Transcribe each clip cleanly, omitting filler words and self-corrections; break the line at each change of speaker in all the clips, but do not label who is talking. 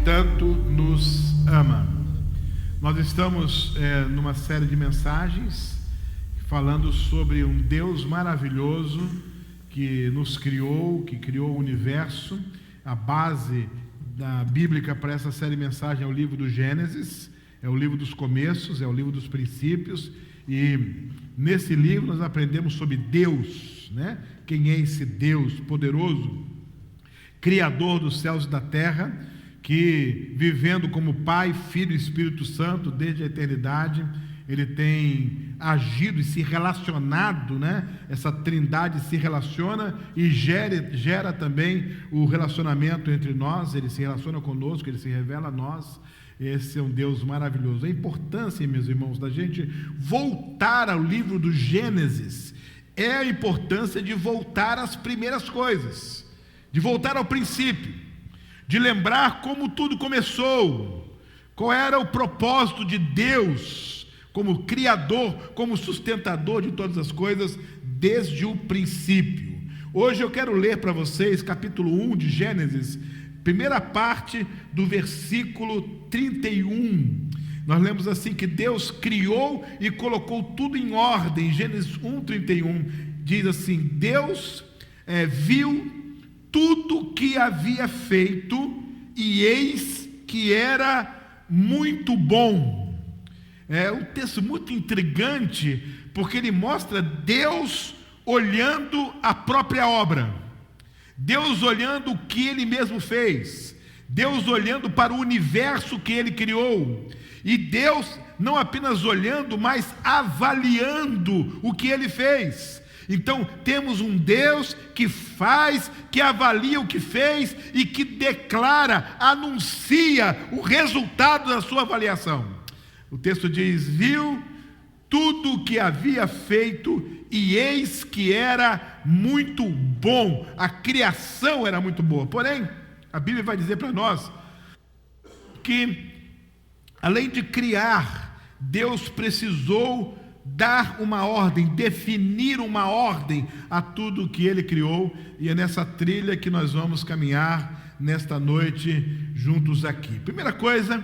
tanto nos ama. Nós estamos numa série de mensagens falando sobre um Deus maravilhoso que nos criou, que criou o universo. A base bíblica para essa série de mensagens é o livro do Gênesis, é o livro dos começos, é o livro dos princípios, e nesse livro nós aprendemos sobre Deus, né? Quem é esse Deus poderoso, Criador dos céus e da terra, que vivendo como Pai, Filho e Espírito Santo desde a eternidade, Ele tem agido e se relacionado, né? Essa trindade se relaciona e gera também o relacionamento entre nós. Ele se relaciona conosco, Ele se revela a nós. Esse é um Deus maravilhoso. A importância, meus irmãos, da gente voltar ao livro do Gênesis é a importância de voltar às primeiras coisas, de voltar ao princípio, de lembrar como tudo começou, qual era o propósito de Deus como Criador, como sustentador de todas as coisas, desde o princípio. Hoje eu quero ler para vocês capítulo 1 de Gênesis, primeira parte do versículo 31. Nós lemos assim que Deus criou e colocou tudo em ordem. Gênesis 1:31 diz assim: Deus viu tudo que havia feito, e eis que era muito bom. É um texto muito intrigante, porque ele mostra Deus olhando a própria obra, Deus olhando o que Ele mesmo fez, Deus olhando para o universo que Ele criou, e Deus não apenas olhando, mas avaliando o que Ele fez. Então temos um Deus que faz, que avalia o que fez e que declara, anuncia o resultado da sua avaliação. O texto diz: viu tudo o que havia feito, e eis que era muito bom. A criação era muito boa. Porém, a Bíblia vai dizer para nós que, além de criar, Deus precisou dar uma ordem, definir uma ordem a tudo que Ele criou, e é nessa trilha que nós vamos caminhar nesta noite juntos aqui. Primeira coisa,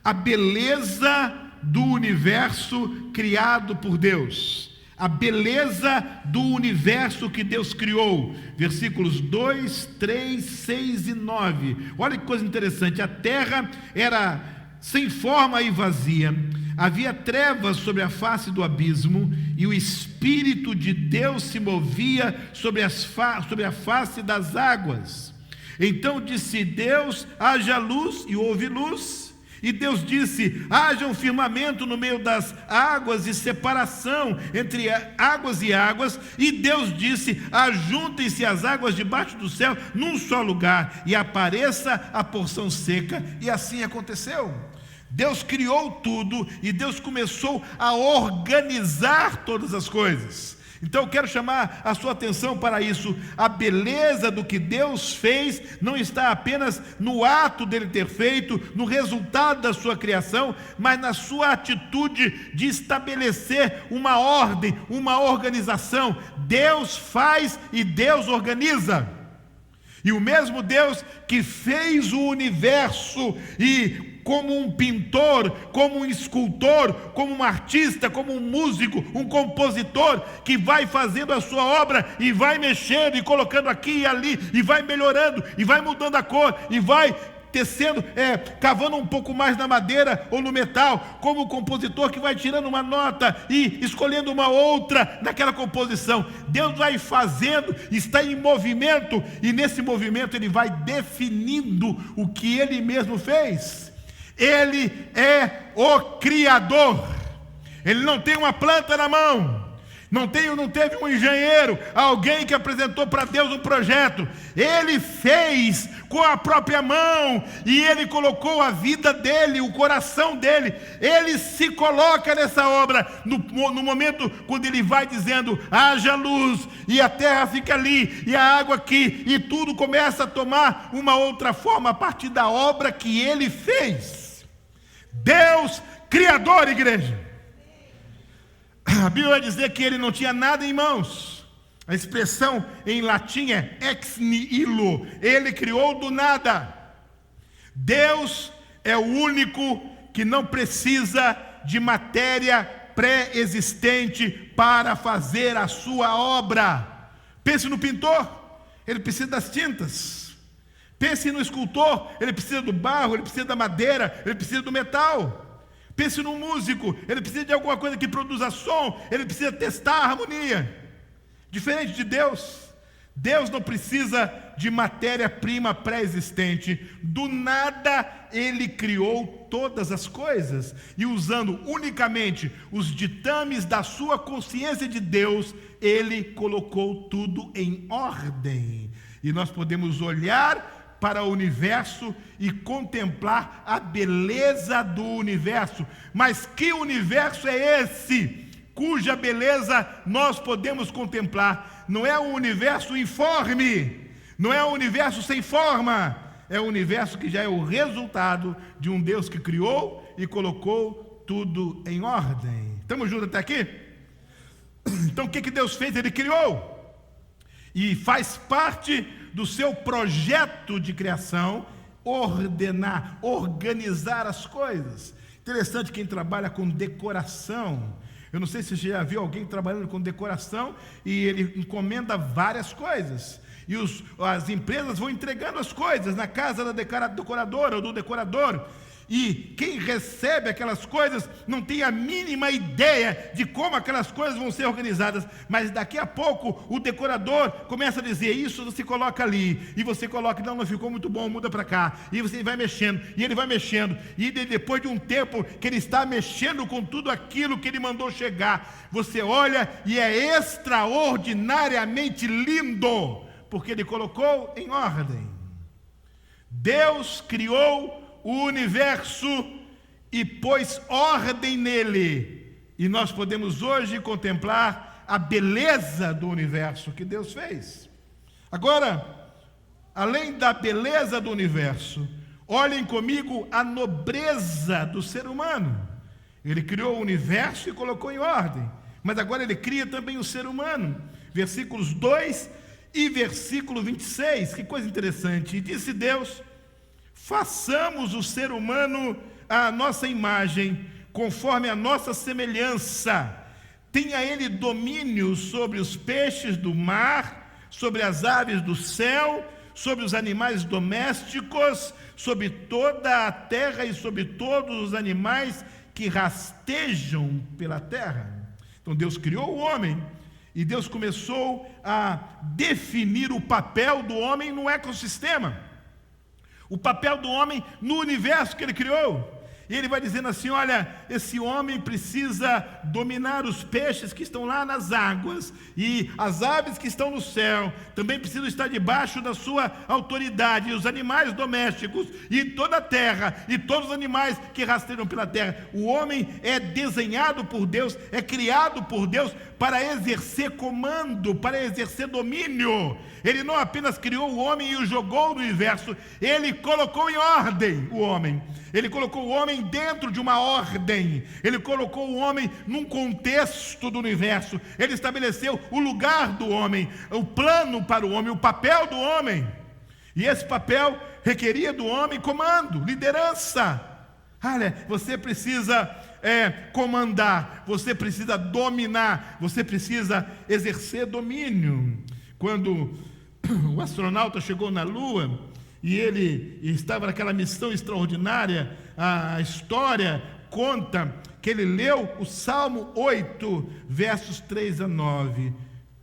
a beleza do universo criado por Deus, a beleza do universo que Deus criou, versículos 2, 3, 6 e 9, olha que coisa interessante. A terra era sem forma e vazia, havia trevas sobre a face do abismo, e o Espírito de Deus se movia sobre a face das águas. Então disse Deus: haja luz, e houve luz. E Deus disse: haja um firmamento no meio das águas e separação entre águas e águas. E Deus disse: ajuntem-se as águas debaixo do céu num só lugar, e apareça a porção seca. E assim aconteceu. Deus criou tudo e Deus começou a organizar todas as coisas. Então eu quero chamar a sua atenção para isso. A beleza do que Deus fez não está apenas no ato dele ter feito, no resultado da sua criação, mas na sua atitude de estabelecer uma ordem, uma organização. Deus faz e Deus organiza. E o mesmo Deus que fez o universo, e como um pintor, como um escultor, como um artista, como um músico, um compositor, que vai fazendo a sua obra e vai mexendo e colocando aqui e ali, e vai melhorando, e vai mudando a cor, e vai tecendo, cavando um pouco mais na madeira ou no metal, como o compositor que vai tirando uma nota e escolhendo uma outra naquela composição. Deus vai fazendo, está em movimento, e nesse movimento Ele vai definindo o que Ele mesmo fez. Ele é o Criador. Ele não tem uma planta na mão, não teve um engenheiro, alguém que apresentou para Deus um projeto. Ele fez com a própria mão, e Ele colocou a vida dele, o coração dele. Ele se coloca nessa obra, no momento quando Ele vai dizendo: haja luz, e a terra fica ali, e a água aqui, e tudo começa a tomar uma outra forma a partir da obra que Ele fez. Deus Criador, igreja. A Bíblia vai dizer que Ele não tinha nada em mãos. A expressão em latim é ex nihilo. Ele criou do nada. Deus é o único que não precisa de matéria pré-existente para fazer a sua obra. Pense no pintor, ele precisa das tintas. Pense no escultor, ele precisa do barro, ele precisa da madeira, ele precisa do metal. Pense no músico, ele precisa de alguma coisa que produza som, ele precisa testar a harmonia. Diferente de Deus, Deus não precisa de matéria-prima pré-existente. Do nada Ele criou todas as coisas, e usando unicamente os ditames da sua consciência de Deus, Ele colocou tudo em ordem. E nós podemos olhar para o universo e contemplar a beleza do universo. Mas que universo é esse cuja beleza nós podemos contemplar? Não é um universo informe, não é um universo sem forma, é um universo que já é o resultado de um Deus que criou e colocou tudo em ordem. Estamos juntos até aqui? Então o que Deus fez? Ele criou, e faz parte do seu projeto de criação ordenar, organizar as coisas. Interessante quem trabalha com decoração. Eu não sei se você já viu alguém trabalhando com decoração e ele encomenda várias coisas. E as empresas vão entregando as coisas na casa da decoradora ou do decorador. E quem recebe aquelas coisas não tem a mínima ideia de como aquelas coisas vão ser organizadas. Mas daqui a pouco o decorador começa a dizer: isso você coloca ali, e você coloca, não ficou muito bom, muda para cá. E você vai mexendo, e ele vai mexendo. E depois de um tempo que ele está mexendo com tudo aquilo que ele mandou chegar, você olha e é extraordinariamente lindo, porque ele colocou em ordem. Deus criou o universo e pôs ordem nele, e nós podemos hoje contemplar a beleza do universo que Deus fez. Agora, além da beleza do universo, olhem comigo a nobreza do ser humano. Ele criou o universo e colocou em ordem, mas agora ele cria também o ser humano. Versículos 2 e versículo 26, que coisa interessante. E disse Deus: façamos o ser humano à nossa imagem, conforme a nossa semelhança. Tenha ele domínio sobre os peixes do mar, sobre as aves do céu, sobre os animais domésticos, sobre toda a terra e sobre todos os animais que rastejam pela terra. Então Deus criou o homem, e Deus começou a definir o papel do homem no ecossistema, o papel do homem no universo que ele criou. E ele vai dizendo assim: olha, esse homem precisa dominar os peixes que estão lá nas águas, e as aves que estão no céu também precisam estar debaixo da sua autoridade, e os animais domésticos, e toda a terra, e todos os animais que rasteiam pela terra. O homem é desenhado por Deus, é criado por Deus para exercer comando, para exercer domínio. Ele não apenas criou o homem e o jogou no universo, ele colocou em ordem o homem. Ele colocou o homem dentro de uma ordem. Ele colocou o homem num contexto do universo. Ele estabeleceu o lugar do homem, o plano para o homem, o papel do homem. E esse papel requeria do homem comando, liderança. Olha, você precisa comandar, você precisa dominar, você precisa exercer domínio. Quando o astronauta chegou na Lua e ele estava naquela missão extraordinária, a história conta que ele leu o Salmo 8, versos 3 a 9.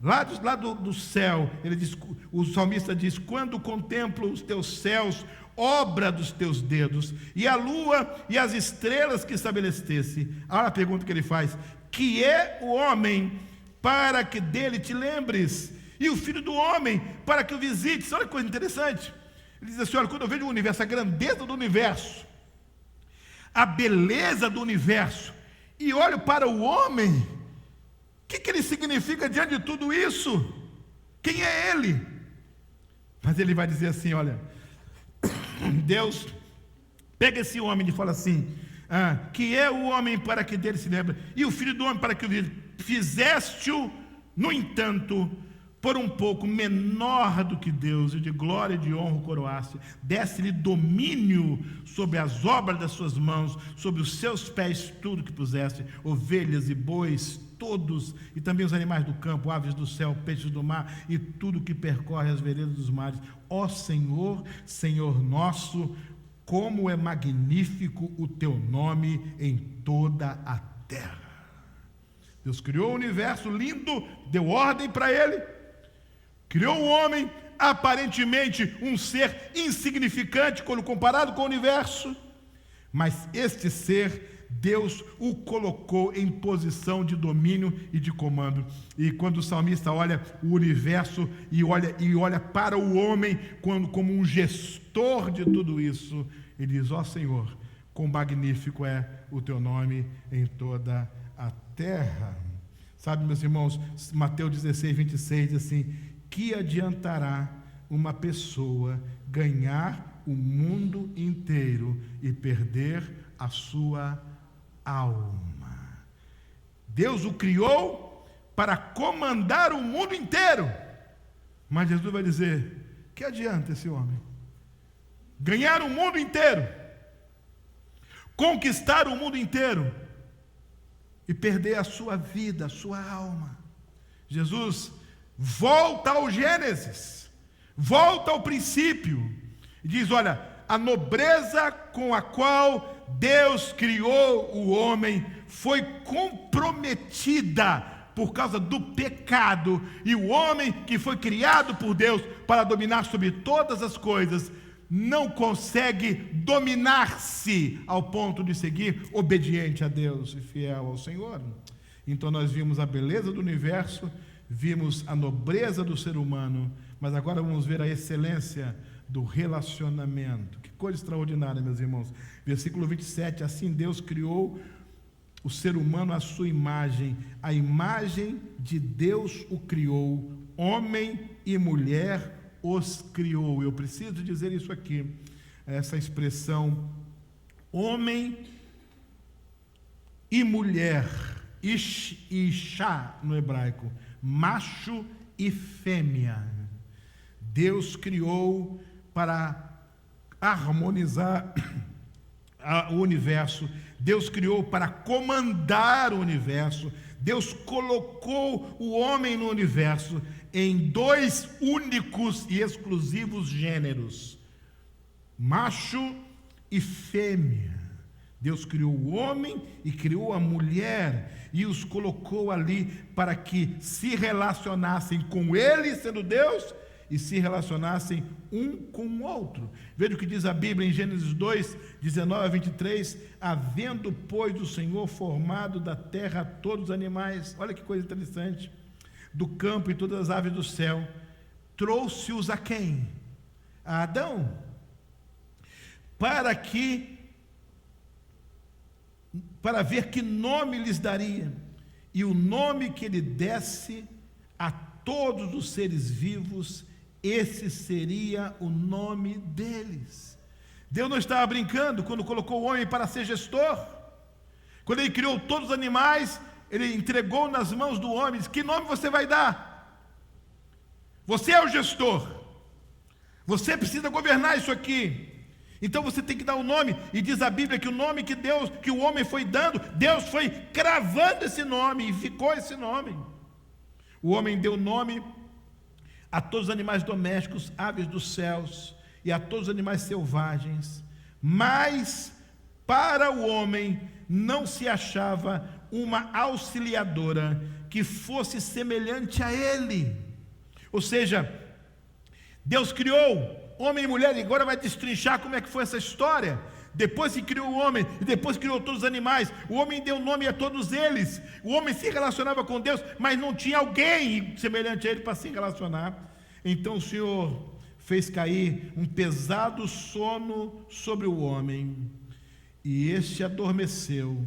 Lá do céu, ele diz, o salmista diz: quando contemplo os teus céus, obra dos teus dedos, e a lua e as estrelas que estabeleceste. Olha a pergunta que ele faz: que é o homem para que dele te lembres, e o filho do homem para que o visites? Olha que coisa interessante. Ele diz assim: olha, quando eu vejo o universo, a grandeza do universo, a beleza do universo, e olho para o homem, o que ele significa diante de tudo isso? Quem é ele? Mas ele vai dizer assim: olha, Deus pega esse homem e fala assim: que é o homem para que dele se lembre, e o filho do homem para que o fizeste-o, no entanto, por um pouco menor do que Deus, e de glória e de honra o coroasse, desse-lhe domínio sobre as obras das suas mãos, sobre os seus pés tudo que pusesse, ovelhas e bois, todos, e também os animais do campo, aves do céu, peixes do mar, e tudo que percorre as veredas dos mares. Ó Senhor, Senhor nosso, como é magnífico o teu nome em toda a terra. Deus criou o universo lindo, deu ordem para ele, criou o homem, aparentemente um ser insignificante quando comparado com o universo, mas este ser, Deus o colocou em posição de domínio e de comando. E quando o salmista olha o universo e olha para o homem como um gestor de tudo isso, ele diz: ó Senhor, quão magnífico é o teu nome em toda a terra. Sabe, meus irmãos, Mateus 16, 26 diz assim: que adiantará uma pessoa ganhar o mundo inteiro e perder a sua alma? Deus o criou para comandar o mundo inteiro, mas Jesus vai dizer: que adianta esse homem ganhar o mundo inteiro, conquistar o mundo inteiro e perder a sua vida, a sua alma? Jesus volta ao Gênesis, volta ao princípio, e diz: olha, a nobreza com a qual Deus criou o homem foi comprometida por causa do pecado, e o homem que foi criado por Deus para dominar sobre todas as coisas, não consegue dominar-se ao ponto de seguir obediente a Deus e fiel ao Senhor. Então nós vimos a beleza do universo, vimos a nobreza do ser humano, mas agora vamos ver a excelência do relacionamento. Que coisa extraordinária, meus irmãos. Versículo 27, assim Deus criou o ser humano à sua imagem, a imagem de Deus o criou, homem e mulher os criou. Eu preciso dizer isso aqui, essa expressão homem e mulher, ish e ishá no hebraico, macho e fêmea. Deus criou para harmonizar o universo, Deus criou para comandar o universo, Deus colocou o homem no universo em dois únicos e exclusivos gêneros, macho e fêmea. Deus criou o homem e criou a mulher e os colocou ali para que se relacionassem com Ele, sendo Deus, e se relacionassem um com o outro. Veja o que diz a Bíblia em Gênesis 2, 19 a 23, havendo, pois, o Senhor formado da terra todos os animais, olha que coisa interessante, do campo e todas as aves do céu, trouxe-os a quem? A Adão, para ver que nome lhes daria, e o nome que ele desse a todos os seres vivos, esse seria o nome deles. Deus não estava brincando quando colocou o homem para ser gestor. Quando ele criou todos os animais, ele entregou nas mãos do homem, disse: que nome você vai dar? Você é o gestor, você precisa governar isso aqui, então você tem que dar um nome. E diz a Bíblia que o nome que o homem foi dando, Deus foi cravando esse nome, e ficou esse nome. O homem deu nome a todos os animais domésticos, aves dos céus, e a todos os animais selvagens, mas para o homem não se achava uma auxiliadora que fosse semelhante a ele. Ou seja, Deus criou homem e mulher, e agora vai destrinchar como é que foi essa história. Depois que criou o homem, e depois criou todos os animais, o homem deu nome a todos eles. O homem se relacionava com Deus, mas não tinha alguém semelhante a ele para se relacionar. Então o Senhor fez cair um pesado sono sobre o homem, e este adormeceu.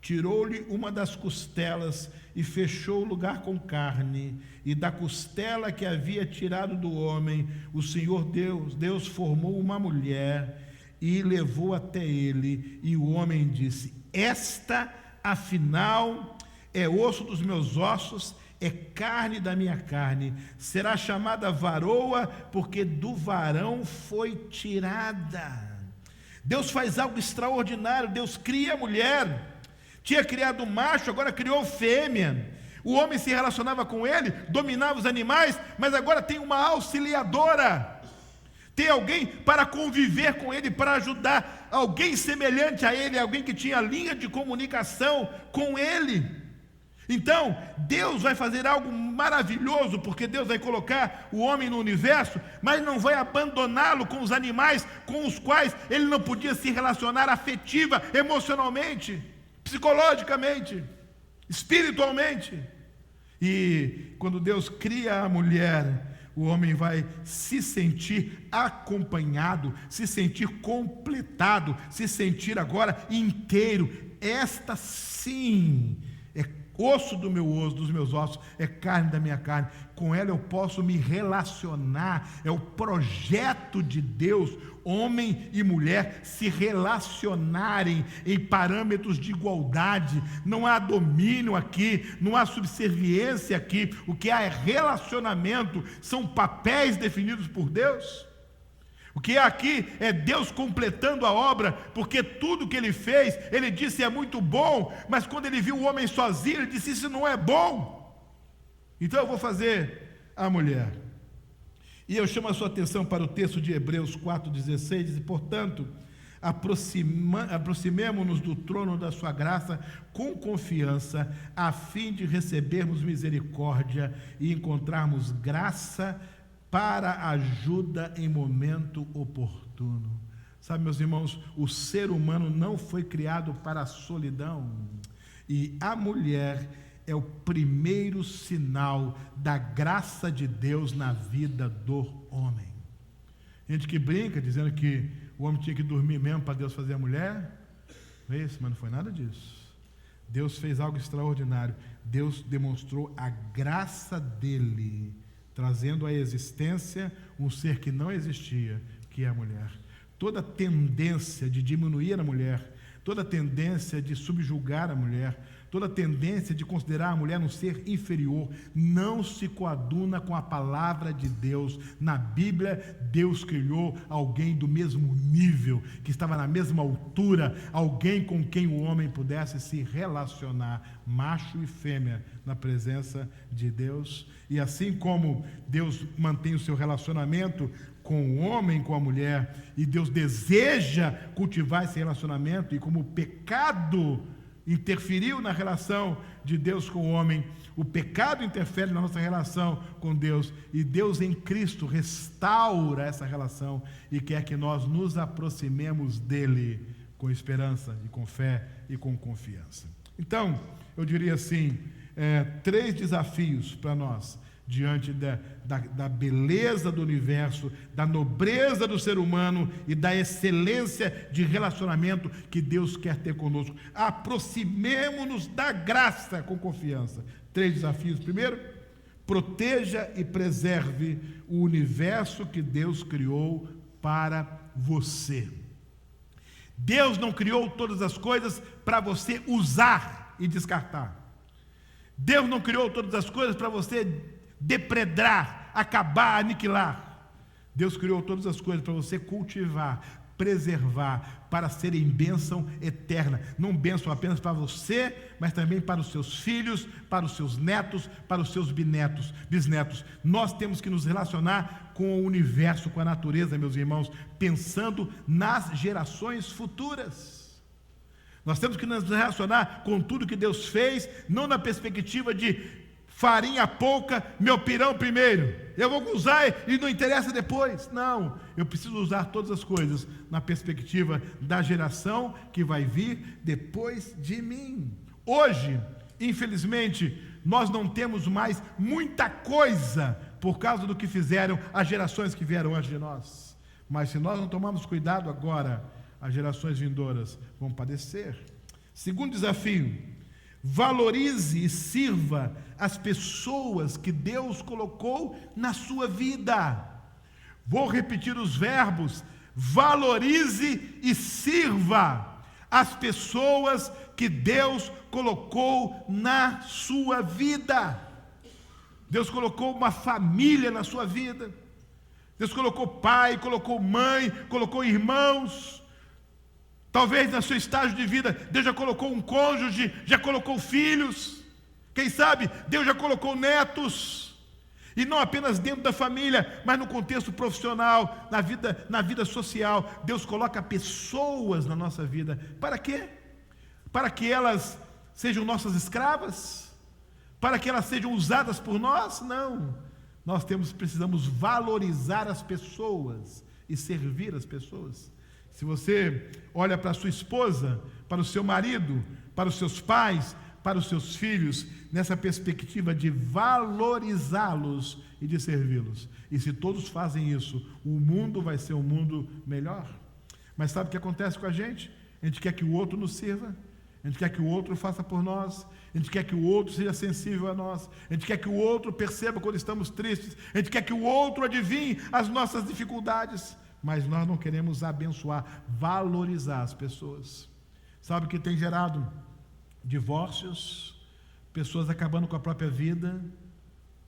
Tirou-lhe uma das costelas e fechou o lugar com carne, e da costela que havia tirado do homem, o Senhor Deus formou uma mulher e levou até ele, e o homem disse: esta afinal é osso dos meus ossos é carne da minha carne, será chamada varoa, porque do varão foi tirada. Deus faz algo extraordinário. Deus cria a mulher. Tinha criado o macho, agora criou fêmea. O homem se relacionava com ele, dominava os animais, mas agora tem uma auxiliadora. Tem alguém para conviver com ele, para ajudar, alguém semelhante a ele, alguém que tinha linha de comunicação com ele. Então, Deus vai fazer algo maravilhoso, porque Deus vai colocar o homem no universo, mas não vai abandoná-lo com os animais com os quais ele não podia se relacionar afetiva, emocionalmente, psicologicamente, espiritualmente. E quando Deus cria a mulher, o homem vai se sentir acompanhado, se sentir completado, se sentir agora inteiro. Esta sim é osso do meu osso, dos meus ossos, é carne da minha carne. Com ela eu posso me relacionar. É o projeto de Deus, homem e mulher se relacionarem em parâmetros de igualdade. Não há domínio aqui, não há subserviência aqui. O que há é relacionamento, são papéis definidos por Deus. O que há aqui é Deus completando a obra, porque tudo que ele fez, ele disse é muito bom, mas quando ele viu o homem sozinho, ele disse isso não é bom. Então eu vou fazer a mulher. E eu chamo a sua atenção para o texto de Hebreus 4,16, diz: portanto, aproximemo-nos do trono da sua graça com confiança, a fim de recebermos misericórdia e encontrarmos graça para ajuda em momento oportuno. Sabe, meus irmãos, o ser humano não foi criado para a solidão, e a mulher é o primeiro sinal da graça de Deus na vida do homem. Gente que brinca dizendo que o homem tinha que dormir mesmo para Deus fazer a mulher. Não é isso, mas não foi nada disso. Deus fez algo extraordinário. Deus demonstrou a graça dele, trazendo à existência um ser que não existia, que é a mulher. Toda tendência de diminuir a mulher, toda tendência de subjugar a mulher, toda tendência de considerar a mulher um ser inferior, não se coaduna com a palavra de Deus. Na Bíblia, Deus criou alguém do mesmo nível, que estava na mesma altura, alguém com quem o homem pudesse se relacionar, macho e fêmea, na presença de Deus. E assim como Deus mantém o seu relacionamento com o homem, com a mulher, e Deus deseja cultivar esse relacionamento, e como o pecado interferiu na relação de Deus com o homem, o pecado interfere na nossa relação com Deus, e Deus em Cristo restaura essa relação e quer que nós nos aproximemos dele com esperança e com fé e com confiança. Então, eu diria assim, 3 desafios para nós, diante da beleza do universo, da nobreza do ser humano e da excelência de relacionamento que Deus quer ter conosco. Aproximemo-nos da graça com confiança. 3 desafios. Primeiro, proteja e preserve o universo que Deus criou para você. Deus não criou todas as coisas para você usar e descartar. Deus não criou todas as coisas para você depredar, acabar, aniquilar. Deus criou todas as coisas para você cultivar, preservar, para serem bênção eterna. Não bênção apenas para você, mas também para os seus filhos, para os seus netos, para os seus bisnetos. Nós temos que nos relacionar com o universo, com a natureza, meus irmãos, pensando nas gerações futuras. Nós temos que nos relacionar com tudo que Deus fez, não na perspectiva de farinha pouca, meu pirão primeiro, eu vou usar e não interessa depois. Não, eu preciso usar todas as coisas na perspectiva da geração que vai vir depois de mim. Hoje, infelizmente, nós não temos mais muita coisa por causa do que fizeram as gerações que vieram antes de nós. Mas se nós não tomarmos cuidado agora, as gerações vindouras vão padecer. Segundo desafio: valorize e sirva as pessoas que Deus colocou na sua vida. Vou repetir os verbos: valorize e sirva as pessoas que Deus colocou na sua vida. Deus colocou uma família na sua vida. Deus colocou pai, colocou mãe, colocou irmãos. Talvez no seu estágio de vida, Deus já colocou um cônjuge, já colocou filhos. Quem sabe, Deus já colocou netos. E não apenas dentro da família, mas no contexto profissional, na vida social. Deus coloca pessoas na nossa vida. Para quê? Para que elas sejam nossas escravas? Para que elas sejam usadas por nós? Não. Nós precisamos valorizar as pessoas e servir as pessoas. Se você olha para a sua esposa, para o seu marido, para os seus pais, para os seus filhos, nessa perspectiva de valorizá-los e de servi-los. E se todos fazem isso, o mundo vai ser um mundo melhor. Mas sabe o que acontece com a gente? A gente quer que o outro nos sirva, a gente quer que o outro faça por nós, a gente quer que o outro seja sensível a nós, a gente quer que o outro perceba quando estamos tristes, a gente quer que o outro adivinhe as nossas dificuldades, mas nós não queremos abençoar, valorizar as pessoas. Sabe o que tem gerado? Divórcios, pessoas acabando com a própria vida,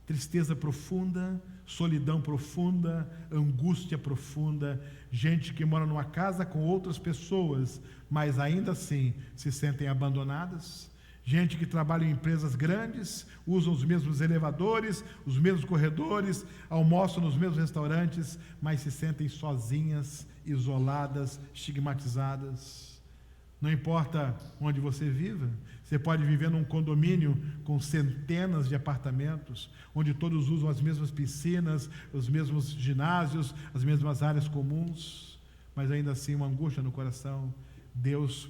tristeza profunda, solidão profunda, angústia profunda, gente que mora numa casa com outras pessoas, mas ainda assim se sentem abandonadas, gente que trabalha em empresas grandes, usam os mesmos elevadores, os mesmos corredores, almoçam nos mesmos restaurantes, mas se sentem sozinhas, isoladas, estigmatizadas. Não importa onde você viva, você pode viver num condomínio com centenas de apartamentos, onde todos usam as mesmas piscinas, os mesmos ginásios, as mesmas áreas comuns, mas ainda assim uma angústia no coração. Deus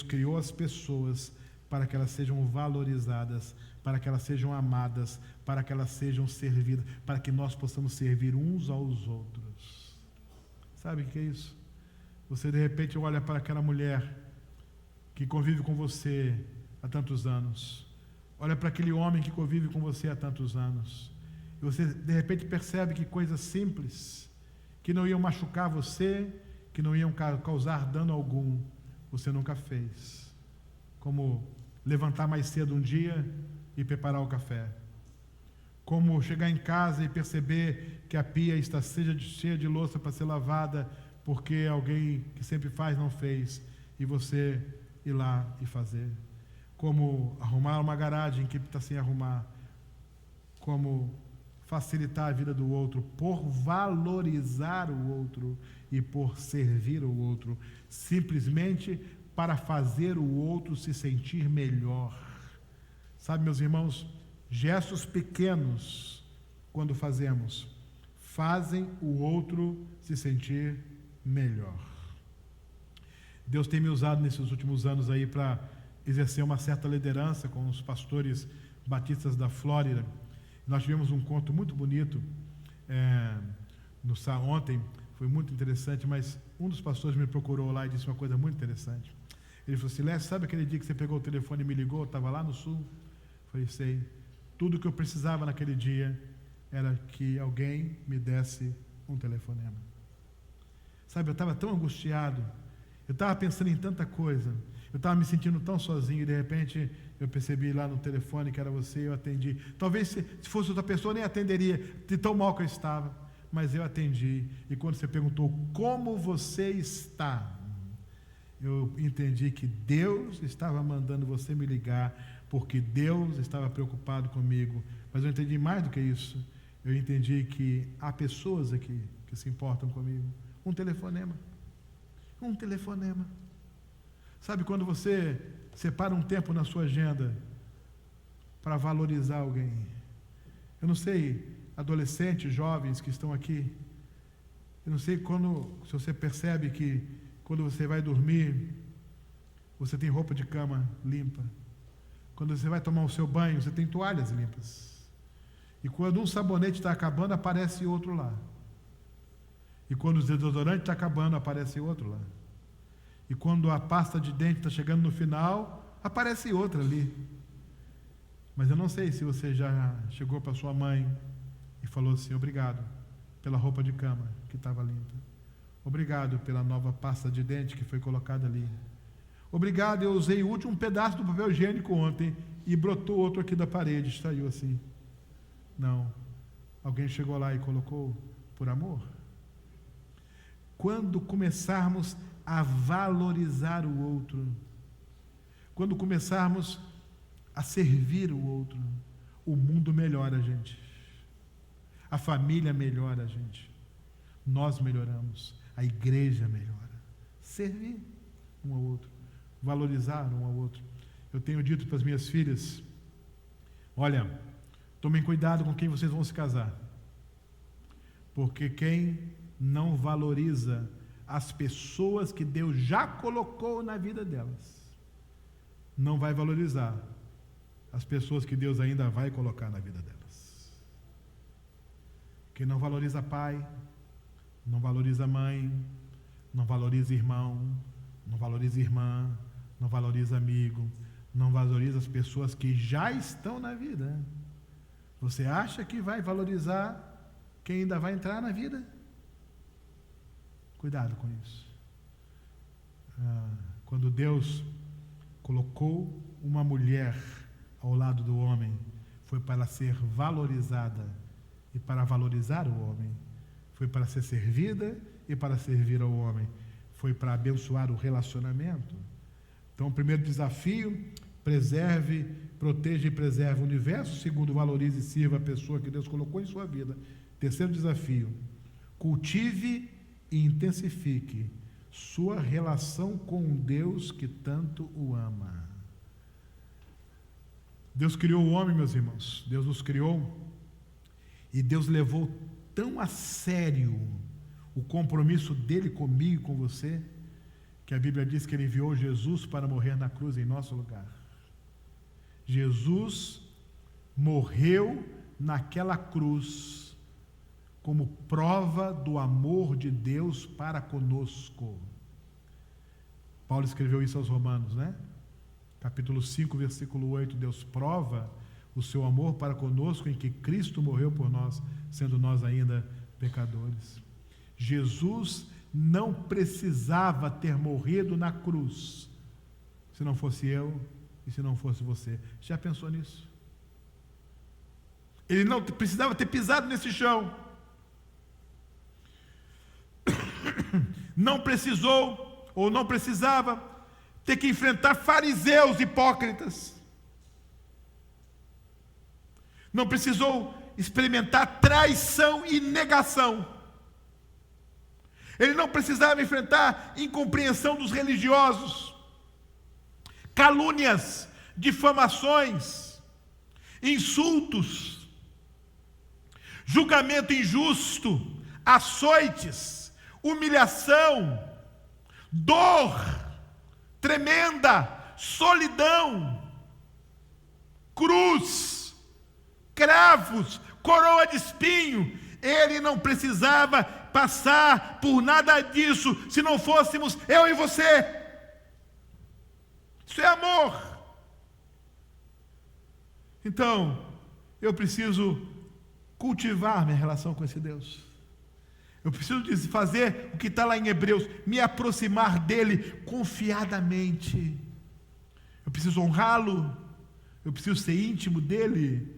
criou as pessoas para que elas sejam valorizadas, para que elas sejam amadas, para que elas sejam servidas, para que nós possamos servir uns aos outros. Sabe o que é isso? Você de repente olha para aquela mulher que convive com você há tantos anos, olha para aquele homem que convive com você há tantos anos, e você de repente percebe que coisas simples, que não iam machucar você, que não iam causar dano algum, você nunca fez, como levantar mais cedo um dia e preparar o café, como chegar em casa e perceber que a pia está cheia de louça para ser lavada, porque alguém que sempre faz não fez, e você ir lá e fazer, como arrumar uma garagem que está sem arrumar, como facilitar a vida do outro, por valorizar o outro e por servir o outro, simplesmente para fazer o outro se sentir melhor. Sabe, meus irmãos, gestos pequenos, quando fazemos, fazem o outro se sentir melhor. Deus tem me usado nesses últimos anos aí para exercer uma certa liderança com os pastores batistas da Flórida. Nós tivemos um encontro muito bonito ontem, foi muito interessante, mas um dos pastores me procurou lá e disse uma coisa muito interessante. Ele falou assim: Lécio, sabe aquele dia que você pegou o telefone e me ligou? Eu estava lá no sul. Eu falei: sei. Tudo que eu precisava naquele dia era que alguém me desse um telefonema. Sabe, eu estava tão angustiado, eu estava pensando em tanta coisa, eu estava me sentindo tão sozinho, e de repente eu percebi lá no telefone que era você, eu atendi. Talvez se fosse outra pessoa nem atenderia, de tão mal que eu estava, mas eu atendi. E quando você perguntou como você está, eu entendi que Deus estava mandando você me ligar, porque Deus estava preocupado comigo. Mas eu entendi mais do que isso, eu entendi que há pessoas aqui que se importam comigo. Um telefonema. Sabe, quando você separa um tempo na sua agenda para valorizar alguém. Eu não sei, adolescentes, jovens que estão aqui, eu não sei se você percebe que quando você vai dormir, você tem roupa de cama limpa. Quando você vai tomar o seu banho, você tem toalhas limpas. E quando um sabonete está acabando, aparece outro lá. E quando o desodorante está acabando, aparece outro lá. E quando a pasta de dente está chegando no final, aparece outra ali. Mas eu não sei se você já chegou para sua mãe e falou assim: obrigado pela roupa de cama que estava limpa. Obrigado pela nova pasta de dente que foi colocada ali. Obrigado, eu usei o último pedaço do papel higiênico ontem e brotou outro aqui da parede, saiu assim. Não. Alguém chegou lá e colocou por amor? Quando começarmos a valorizar o outro, quando começarmos a servir o outro, o mundo melhora, gente. A família melhora, gente. Nós melhoramos. A igreja melhora. Servir um ao outro. Valorizar um ao outro. Eu tenho dito para as minhas filhas, olha, tomem cuidado com quem vocês vão se casar. Porque quem não valoriza as pessoas que Deus já colocou na vida delas, não vai valorizar as pessoas que Deus ainda vai colocar na vida delas. Quem não valoriza pai, não valoriza mãe, não valoriza irmão, não valoriza irmã, não valoriza amigo, não valoriza as pessoas que já estão na vida. Você acha que vai valorizar quem ainda vai entrar na vida? Cuidado com isso. Quando Deus colocou uma mulher ao lado do homem, foi para ser valorizada e para valorizar o homem. Foi para ser servida e para servir ao homem. Foi para abençoar o relacionamento. Então, o primeiro desafio, preserve, proteja e preserve o universo. Segundo, valorize e sirva a pessoa que Deus colocou em sua vida. Terceiro desafio, cultive e intensifique sua relação com um Deus que tanto o ama. Deus criou o homem, meus irmãos. Deus nos criou e Deus levou tão a sério o compromisso dele comigo e com você, que a Bíblia diz que ele enviou Jesus para morrer na cruz em nosso lugar. Jesus morreu naquela cruz como prova do amor de Deus para conosco. Paulo escreveu isso aos Romanos, né? Capítulo 5, versículo 8, Deus prova o seu amor para conosco em que Cristo morreu por nós, sendo nós ainda pecadores. Jesus não precisava ter morrido na cruz, se não fosse eu e se não fosse você. Já pensou nisso? Ele não precisava ter pisado nesse chão. Não precisou, ou não precisava, ter que enfrentar fariseus hipócritas. Não precisou experimentar traição e negação. Ele não precisava enfrentar incompreensão dos religiosos, calúnias, difamações, insultos, julgamento injusto, açoites, humilhação, dor tremenda, solidão, cruz, cravos, coroa de espinho. Ele não precisava passar por nada disso se não fôssemos eu e você. Isso é amor. Então, eu preciso cultivar minha relação com esse Deus. Eu preciso fazer o que está lá em Hebreus, me aproximar dele confiadamente. Eu preciso honrá-lo, eu preciso ser íntimo dele,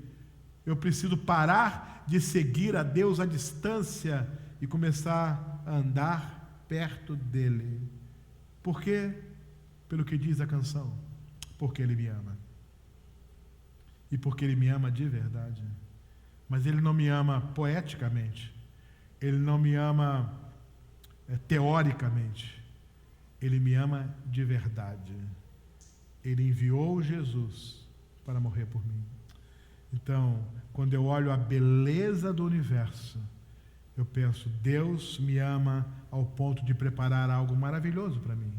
eu preciso parar de seguir a Deus à distância e começar a andar perto dele. Por quê? Pelo que diz a canção, porque ele me ama. E porque ele me ama de verdade. Mas ele não me ama poeticamente. Ele não me ama teoricamente. Ele me ama de verdade. Ele enviou Jesus para morrer por mim. Então, quando eu olho a beleza do universo, eu penso, Deus me ama ao ponto de preparar algo maravilhoso para mim.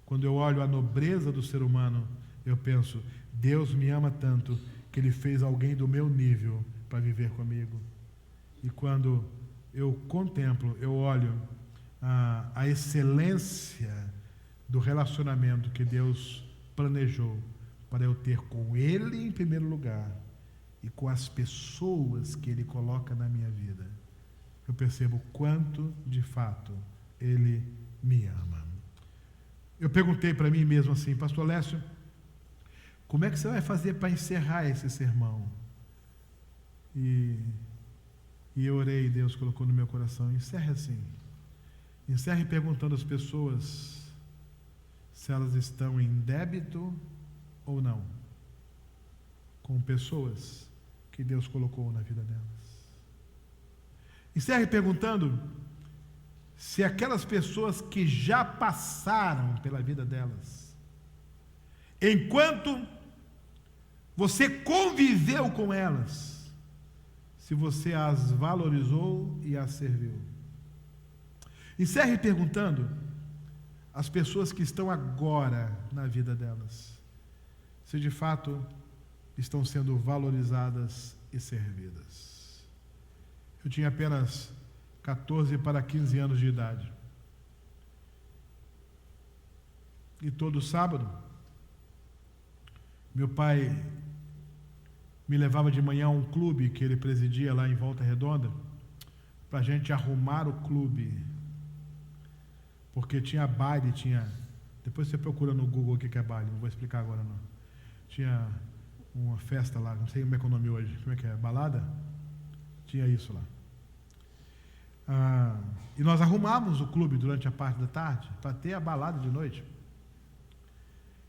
Quando eu olho a nobreza do ser humano, eu penso, Deus me ama tanto que Ele fez alguém do meu nível para viver comigo. E quando eu contemplo, eu olho a excelência do relacionamento que Deus planejou para eu ter com Ele em primeiro lugar e com as pessoas que Ele coloca na minha vida, eu percebo quanto, de fato, Ele me ama. Eu perguntei para mim mesmo assim, Pastor Lécio, como é que você vai fazer para encerrar esse sermão? E eu orei e Deus colocou no meu coração: encerre assim. Encerre perguntando às pessoas se elas estão em débito ou não com pessoas que Deus colocou na vida delas. Encerre perguntando se aquelas pessoas que já passaram pela vida delas, enquanto você conviveu com elas, se você as valorizou e as serviu. Encerre perguntando às pessoas que estão agora na vida delas, se de fato estão sendo valorizadas e servidas. Eu tinha apenas 14 para 15 anos de idade. E todo sábado, meu pai me levava de manhã a um clube que ele presidia lá em Volta Redonda, para a gente arrumar o clube, porque tinha baile, depois você procura no Google o que é baile, não vou explicar agora não. Tinha uma festa lá, não sei como é que é o nome hoje, como é que é, balada? Tinha isso lá. E nós arrumávamos o clube durante a parte da tarde, para ter a balada de noite.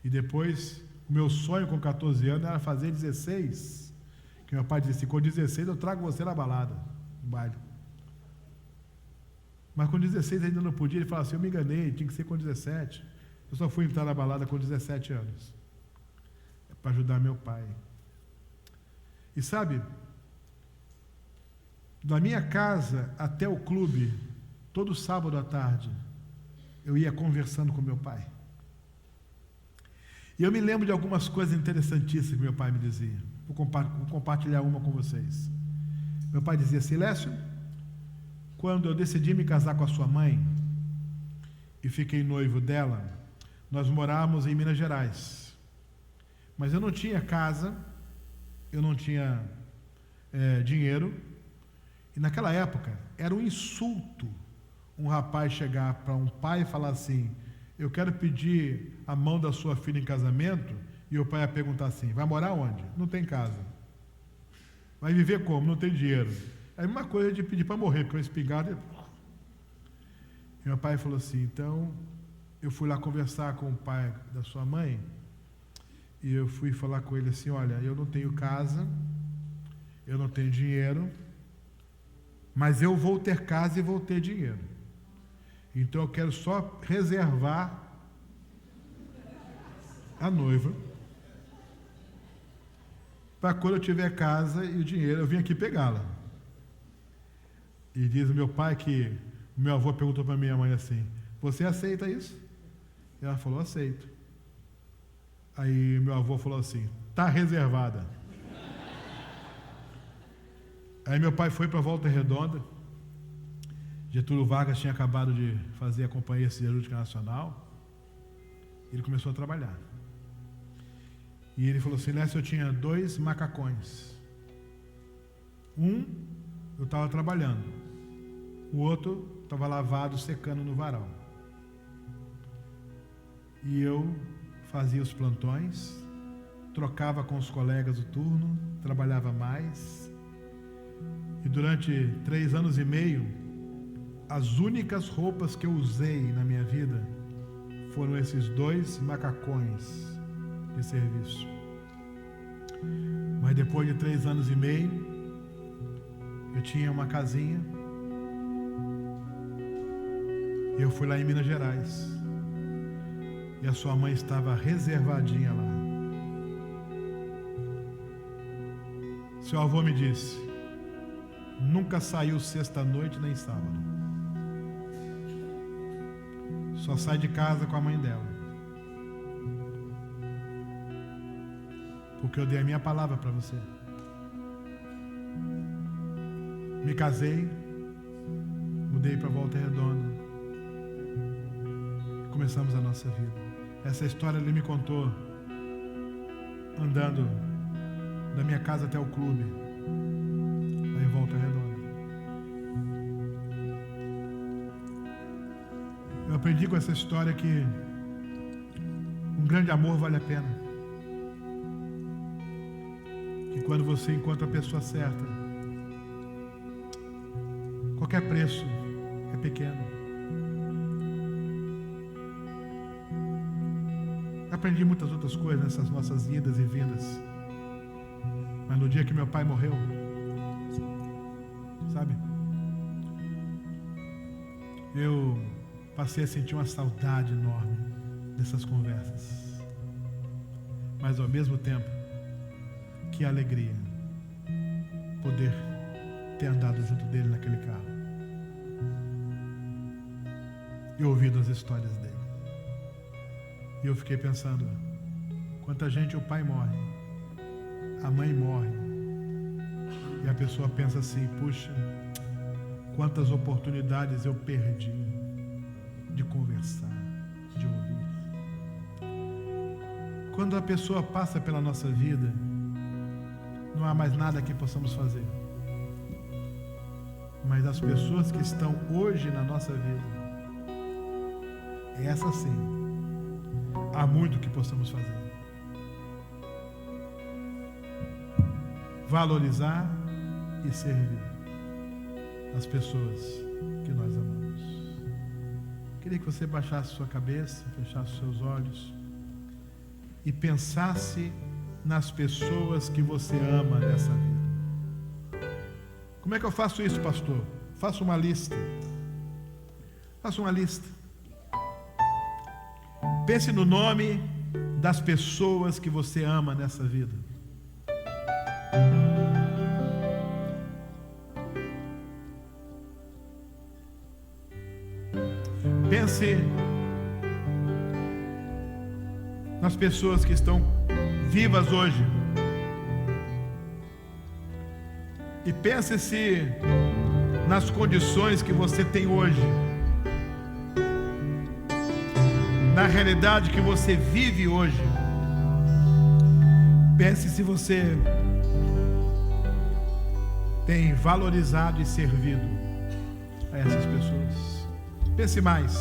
E depois, o meu sonho com 14 anos era fazer 16, que meu pai disse: com 16 eu trago você na balada, no baile. Mas com 16 ainda não podia. Ele falou assim: eu me enganei, tinha que ser com 17. Eu só fui entrar na balada com 17 anos, para ajudar meu pai. E sabe, da minha casa até o clube, todo sábado à tarde, eu ia conversando com meu pai. E eu me lembro de algumas coisas interessantíssimas que meu pai me dizia. Vou compartilhar uma com vocês. Meu pai dizia: Silésio, quando eu decidi me casar com a sua mãe e fiquei noivo dela, nós morávamos em Minas Gerais. Mas eu não tinha casa, eu não tinha dinheiro. E naquela época era um insulto um rapaz chegar para um pai e falar assim: eu quero pedir a mão da sua filha em casamento, e o pai ia perguntar assim: vai morar onde? Não tem casa. Vai viver como? Não tem dinheiro. É a mesma coisa de pedir para morrer, porque uma espingarda. E meu pai falou assim: então eu fui lá conversar com o pai da sua mãe, e eu fui falar com ele assim: olha, eu não tenho casa, eu não tenho dinheiro, mas eu vou ter casa e vou ter dinheiro. Então eu quero só reservar a noiva para quando eu tiver casa e o dinheiro eu vim aqui pegá-la. E diz o meu pai que o meu avô perguntou para minha mãe assim: você aceita isso? E ela falou: aceito. Aí meu avô falou assim: tá reservada. Aí meu pai foi para Volta Redonda. Getúlio Vargas tinha acabado de fazer a Companhia Siderúrgica Nacional. Ele começou a trabalhar. E ele falou assim: Lécio, eu tinha 2 macacões. Um, eu estava trabalhando. O outro estava lavado, secando no varal. E eu fazia os plantões, trocava com os colegas o turno, trabalhava mais. E durante 3 anos e meio, as únicas roupas que eu usei na minha vida foram esses 2 macacões de serviço. Mas depois de 3 anos e meio, eu tinha uma casinha. E eu fui lá em Minas Gerais. E a sua mãe estava reservadinha lá. Seu avô me disse: nunca saiu sexta-noite nem sábado. Só sai de casa com a mãe dela. Porque eu dei a minha palavra para você. Me casei, mudei para Volta Redonda. Começamos a nossa vida. Essa história ele me contou andando da minha casa até o clube, lá em Volta Redonda. Eu aprendi com essa história que um grande amor vale a pena. Que quando você encontra a pessoa certa, Qualquer preço é pequeno. Aprendi muitas outras coisas nessas nossas idas e vindas. Mas no dia que meu pai morreu, sabe? Eu passei a sentir uma saudade enorme dessas conversas. Mas ao mesmo tempo, que alegria poder ter andado junto dele naquele carro e ouvido as histórias dele. E eu fiquei pensando, quanta gente o pai morre, a mãe morre, e a pessoa pensa assim, puxa, quantas oportunidades eu perdi de conversar, de ouvir. Quando a pessoa passa pela nossa vida, não há mais nada que possamos fazer. Mas as pessoas que estão hoje na nossa vida, essa sim, há muito que possamos fazer. Valorizar e servir as pessoas que nós amamos. Queria que você baixasse sua cabeça, fechasse seus olhos e pensasse nas pessoas que você ama nessa vida. Como é que eu faço isso, pastor? Faça uma lista. Faça uma lista. Pense no nome das pessoas que você ama nessa vida. Pense nas pessoas que estão vivas hoje. E pense-se nas condições que você tem hoje, na realidade que você vive hoje. Pense se você tem valorizado e servido a essas pessoas. Pense mais.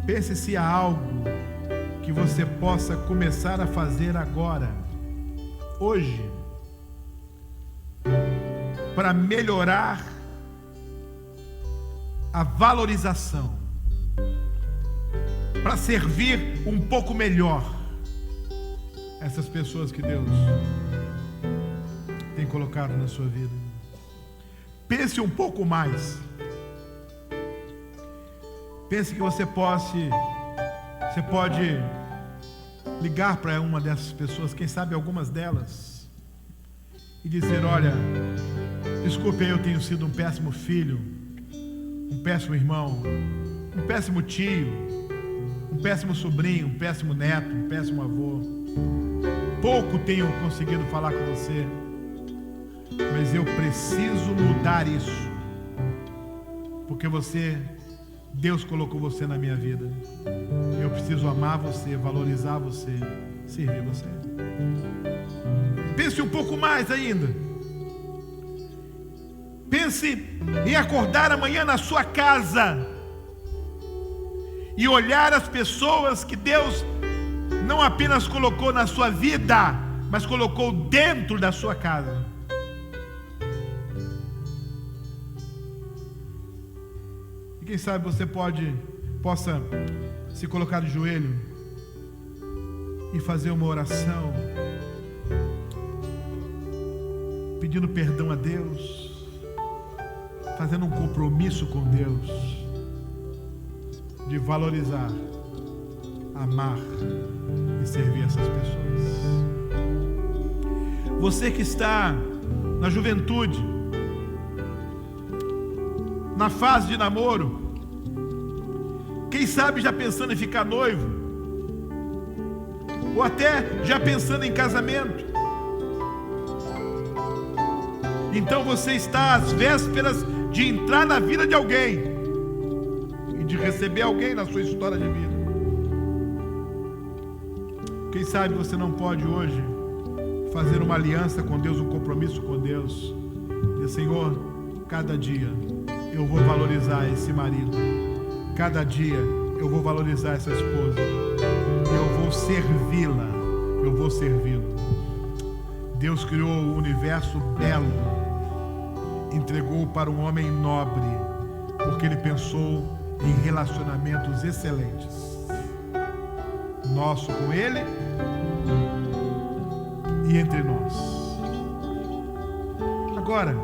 Pense se há algo que você possa começar a fazer agora, hoje, para melhorar a valorização, para servir um pouco melhor essas pessoas que Deus tem colocado na sua vida. Pense um pouco mais. Pense que você pode ligar para uma dessas pessoas, quem sabe algumas delas, e dizer: olha, desculpe, eu tenho sido um péssimo filho, um péssimo irmão, um péssimo tio, um péssimo sobrinho, um péssimo neto, um péssimo avô. Pouco tenho conseguido falar com você, mas eu preciso mudar isso, porque Deus colocou você na minha vida. Eu preciso amar você, valorizar você, servir você. Pense um pouco mais ainda. Pense em acordar amanhã na sua casa e olhar as pessoas que Deus não apenas colocou na sua vida, mas colocou dentro da sua casa. E quem sabe você possa se colocar de joelho e fazer uma oração, pedindo perdão a Deus, fazendo um compromisso com Deus de valorizar, amar e servir essas pessoas. Você que está na juventude, na fase de namoro, quem sabe já pensando em ficar noivo, ou até já pensando em casamento. Então você está às vésperas de entrar na vida de alguém e de receber alguém na sua história de vida. Quem sabe você não pode hoje fazer uma aliança com Deus, um compromisso com Deus, dizer: Senhor, cada dia eu vou valorizar esse marido, cada dia eu vou valorizar essa esposa, eu vou servi-la, eu vou servi-lo. Deus criou o universo belo entregou para um homem nobre, porque ele pensou em relacionamentos excelentes, nosso com ele e entre nós. Agora,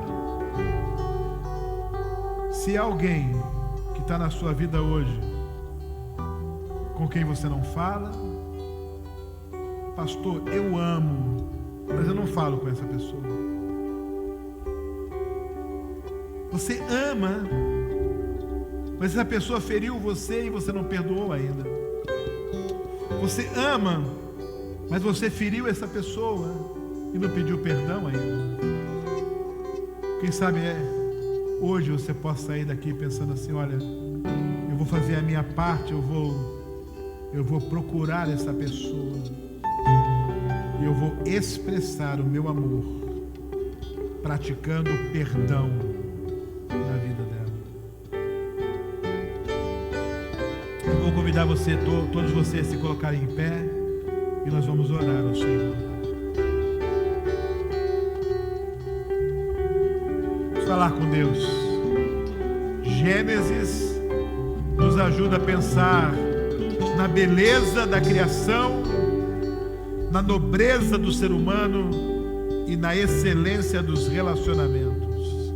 se há alguém que está na sua vida hoje com quem você não fala, pastor, eu amo, mas eu não falo com essa pessoa. Você ama, mas essa pessoa feriu você e você não perdoou ainda. Você ama, mas você feriu essa pessoa e não pediu perdão ainda. Quem sabe hoje você possa sair daqui pensando assim: olha, eu vou fazer a minha parte, eu vou procurar essa pessoa e eu vou expressar o meu amor praticando perdão na vida dela. Eu vou convidar você, todos vocês, a se colocarem em pé e nós vamos orar ao Senhor. Vamos falar com Deus. Gênesis nos ajuda a pensar na beleza da criação, na nobreza do ser humano e na excelência dos relacionamentos.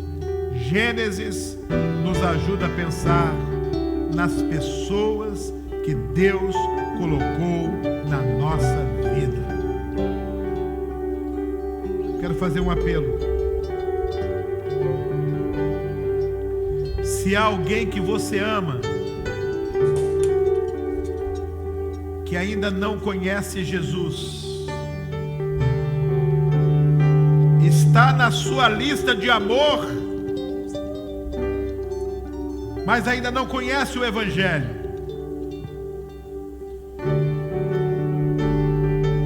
Gênesis nos ajuda a pensar nas pessoas que Deus colocou na nossa vida. Quero fazer um apelo. Se há alguém que você ama, que ainda não conhece Jesus, está na sua lista de amor, mas ainda não conhece o Evangelho,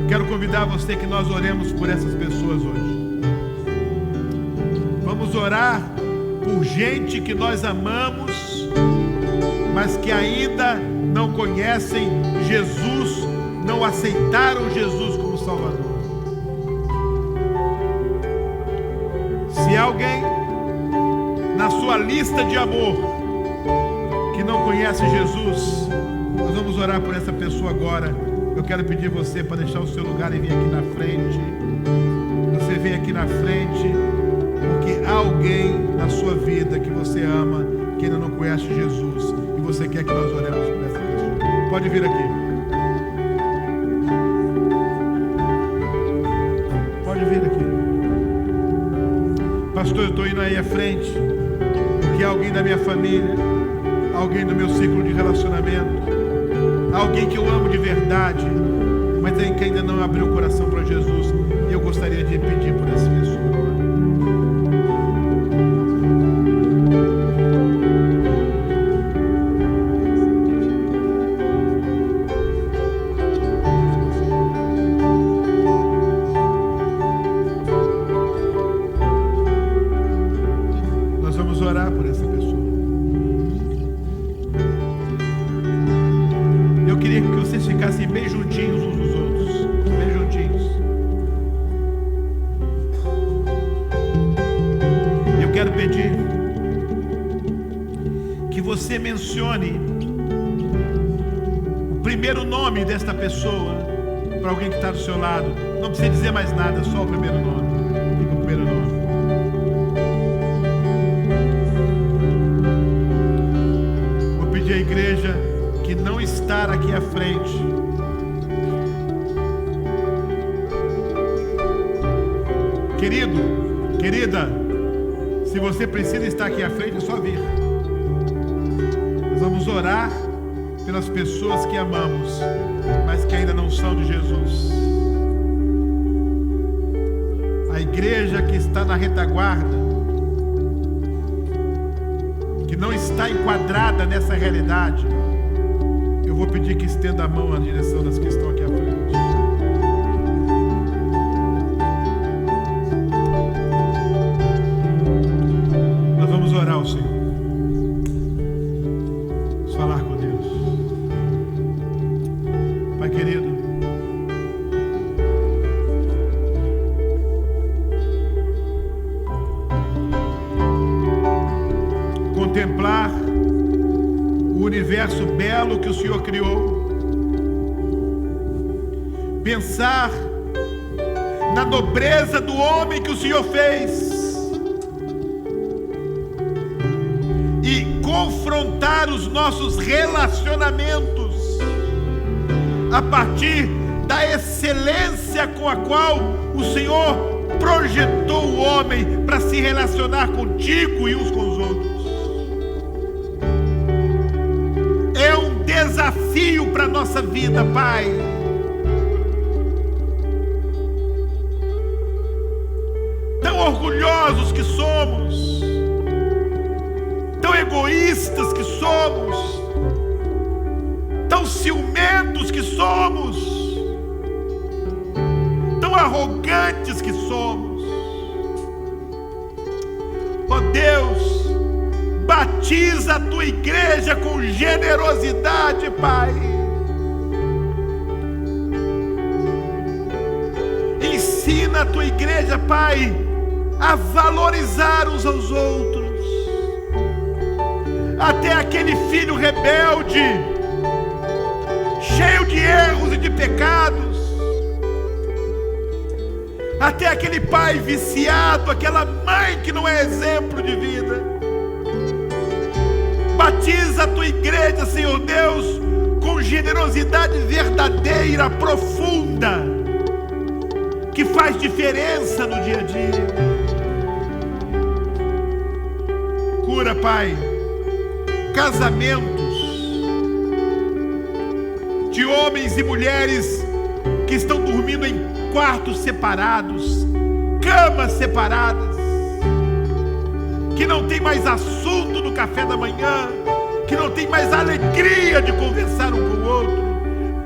quero convidar você que nós oremos por essas pessoas hoje. Vamos orar por gente que nós amamos, mas que ainda não conhecem Jesus, não aceitaram Jesus como Salvador. Se há alguém na sua lista de amor que não conhece Jesus, nós vamos orar por essa pessoa agora. Eu quero pedir você para deixar o seu lugar e vir aqui na frente. Você vem aqui na frente porque há alguém na sua vida que você ama, que ainda não conhece Jesus, e você quer que nós oremos por essa pessoa. Pode vir aqui. Pode vir aqui. Pastor, eu estou indo aí à frente porque há alguém da minha família, alguém do meu ciclo de relacionamento, alguém que eu amo de verdade, mas que ainda não abriu o coração para Jesus, e eu gostaria de pedir por essa pessoa agora. Nós vamos orar por essa pessoa. Eu queria que vocês ficassem bem juntinhos uns dos outros, bem juntinhos. Eu quero pedir que você mencione o primeiro nome desta pessoa para alguém que está do seu lado. Não precisa dizer mais nada, só o primeiro nome. Diga o primeiro nome. Vou pedir à igreja que não estar aqui à frente, querido, querida, se você precisa estar aqui à frente, é só vir. Nós vamos orar pelas pessoas que amamos, mas que ainda não são de Jesus. A igreja que está na retaguarda, que não está enquadrada nessa realidade, eu vou pedir que estenda a mão na direção das que estão aqui à frente. Nós vamos orar ao Senhor. Vamos falar com Deus. Pai querido, o universo belo que o Senhor criou, pensar na nobreza do homem que o Senhor fez e confrontar os nossos relacionamentos a partir da excelência com a qual o Senhor projetou o homem para se relacionar contigo e uns com os outros. É um desafio para a nossa vida, Pai. Tão orgulhosos que somos, tão egoístas que somos, tão ciumentos que somos, tão arrogantes que somos. Ó Deus, batiza a tua igreja com generosidade, Pai. Ensina a tua igreja, Pai, a valorizar uns aos outros. Até aquele filho rebelde, cheio de erros e de pecados, até aquele pai viciado, aquela mãe que não é exemplo de vida. Batiza a tua igreja, Senhor Deus, com generosidade verdadeira, profunda, que faz diferença no dia a dia. Cura, Pai, casamentos de homens e mulheres que estão dormindo em quartos separados, camas separadas, que não tem mais assunto no café da manhã, que não tem mais alegria de conversar um com o outro.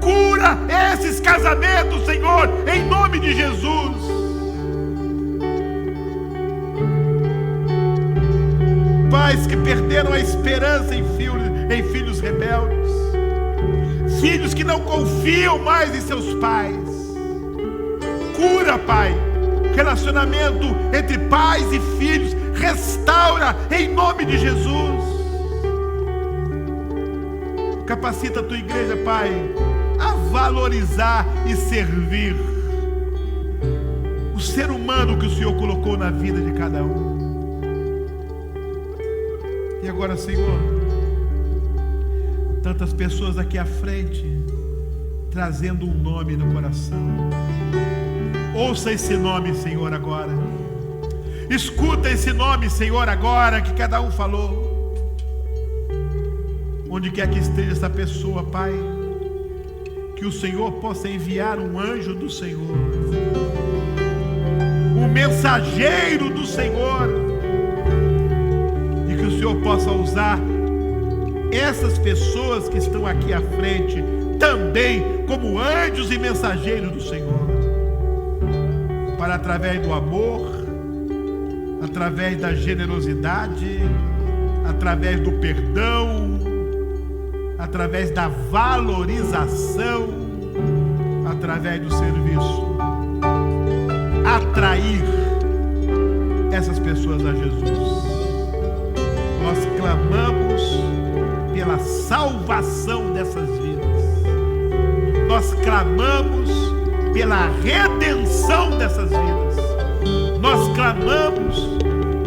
Cura esses casamentos, Senhor, em nome de Jesus. Pais que perderam a esperança em filhos rebeldes, filhos que não confiam mais em seus pais. Cura, Pai, relacionamento entre pais e filhos. Restaura em nome de Jesus. Capacita a tua igreja, Pai, a valorizar e servir o ser humano que o Senhor colocou na vida de cada um. E agora, Senhor, tantas pessoas aqui à frente, trazendo um nome no coração. Ouça esse nome, Senhor, agora. Escuta esse nome, Senhor, agora que cada um falou. Onde quer que esteja essa pessoa, Pai, que o Senhor possa enviar um anjo do Senhor, um mensageiro do Senhor, e que o Senhor possa usar essas pessoas que estão aqui à frente também como anjos e mensageiros do Senhor, para através do amor, através da generosidade, através do perdão, através da valorização, através do serviço, atrair essas pessoas a Jesus. Nós clamamos pela salvação dessas vidas. Nós clamamos pela redenção dessas vidas. Nós clamamos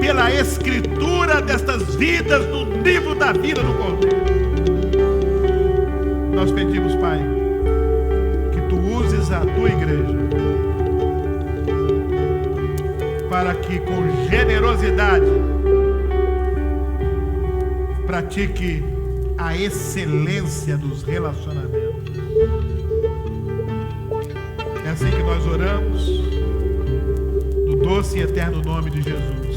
pela escritura destas vidas no livro da vida do Cordeiro. Nós pedimos, Pai, que Tu uses a Tua igreja para que com generosidade pratique a excelência dos relacionamentos. É assim que nós oramos, no doce e eterno nome de Jesus.